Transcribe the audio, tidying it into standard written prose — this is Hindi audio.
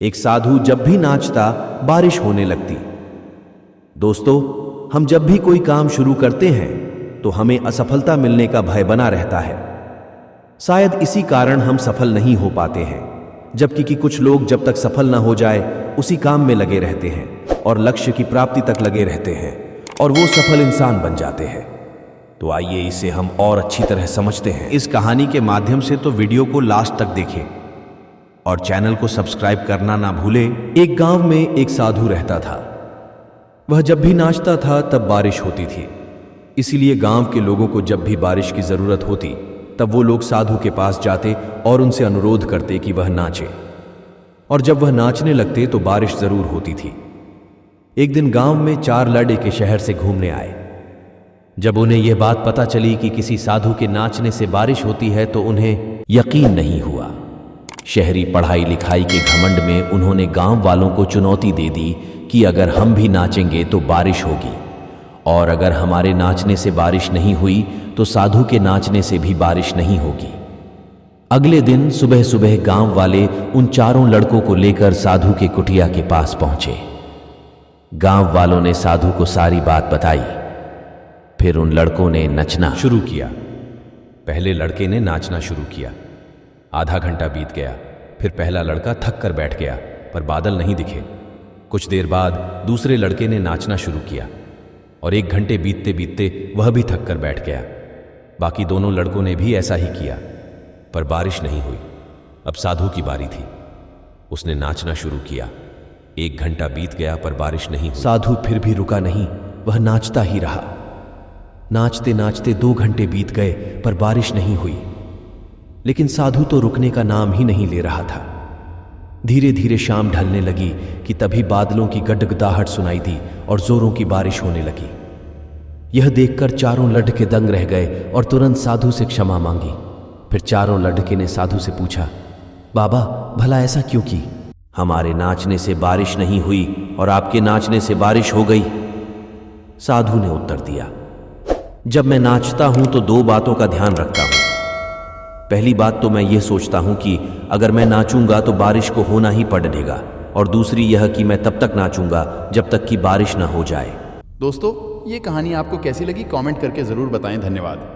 एक साधु जब भी नाचता बारिश होने लगती। दोस्तों, हम जब भी कोई काम शुरू करते हैं तो हमें असफलता मिलने का भय बना रहता है। शायद इसी कारण हम सफल नहीं हो पाते हैं, जबकि कि कुछ लोग जब तक सफल ना हो जाए उसी काम में लगे रहते हैं और लक्ष्य की प्राप्ति तक लगे रहते हैं और वो सफल इंसान बन जाते हैं। तो आइए इसे हम और अच्छी तरह समझते हैं। इस कहानी के माध्यम से तो वीडियो को लास्ट तक देखें और चैनल को सब्सक्राइब करना ना भूले। एक गांव में एक साधु रहता था। वह जब भी नाचता था तब बारिश होती थी, इसीलिए गांव के लोगों को जब भी बारिश की जरूरत होती तब वो लोग साधु के पास जाते और उनसे अनुरोध करते कि वह नाचे, और जब वह नाचने लगते तो बारिश जरूर होती थी। एक दिन गांव में 4 लड़के के शहर से घूमने आए। जब उन्हें यह बात पता चली कि किसी साधु के नाचने से बारिश होती है तो उन्हें यकीन नहीं हुआ। शहरी पढ़ाई लिखाई के घमंड में उन्होंने गांव वालों को चुनौती दे दी कि अगर हम भी नाचेंगे तो बारिश होगी, और अगर हमारे नाचने से बारिश नहीं हुई तो साधु के नाचने से भी बारिश नहीं होगी। अगले दिन सुबह सुबह गांव वाले उन 4 लड़कों को लेकर साधु के कुटिया के पास पहुंचे। गांव वालों ने साधु को सारी बात बताई। फिर उन लड़कों ने नचना शुरू किया। पहले लड़के ने नाचना शुरू किया। आधा घंटा बीत गया। फिर पहला लड़का थक कर बैठ गया, पर बादल नहीं दिखे। कुछ देर बाद दूसरे लड़के ने नाचना शुरू किया और 1 घंटे बीतते बीतते वह भी थक कर बैठ गया। बाकी दोनों लड़कों ने भी ऐसा ही किया, पर बारिश नहीं हुई। अब साधु की बारी थी। उसने नाचना शुरू किया। 1 घंटा बीत गया, पर बारिश नहीं हुई। साधु फिर भी रुका नहीं, वह नाचता ही रहा। नाचते नाचते 2 घंटे बीत गए, पर बारिश नहीं हुई। लेकिन साधु तो रुकने का नाम ही नहीं ले रहा था। धीरे धीरे शाम ढलने लगी कि तभी बादलों की गडगडाहट सुनाई दी और जोरों की बारिश होने लगी। यह देखकर 4 लड़के दंग रह गए और तुरंत साधु से क्षमा मांगी। फिर 4 लड़के ने साधु से पूछा, बाबा भला ऐसा क्यों की? हमारे नाचने से बारिश नहीं हुई और आपके नाचने से बारिश हो गई। साधु ने उत्तर दिया, जब मैं नाचता हूं तो 2 बातों का ध्यान रखता हूं। पहली बात तो मैं ये सोचता हूं कि अगर मैं नाचूंगा तो बारिश को होना ही पड़ेगा, और दूसरी यह कि मैं तब तक नाचूंगा जब तक कि बारिश ना हो जाए। दोस्तों, ये कहानी आपको कैसी लगी कमेंट करके ज़रूर बताएं। धन्यवाद।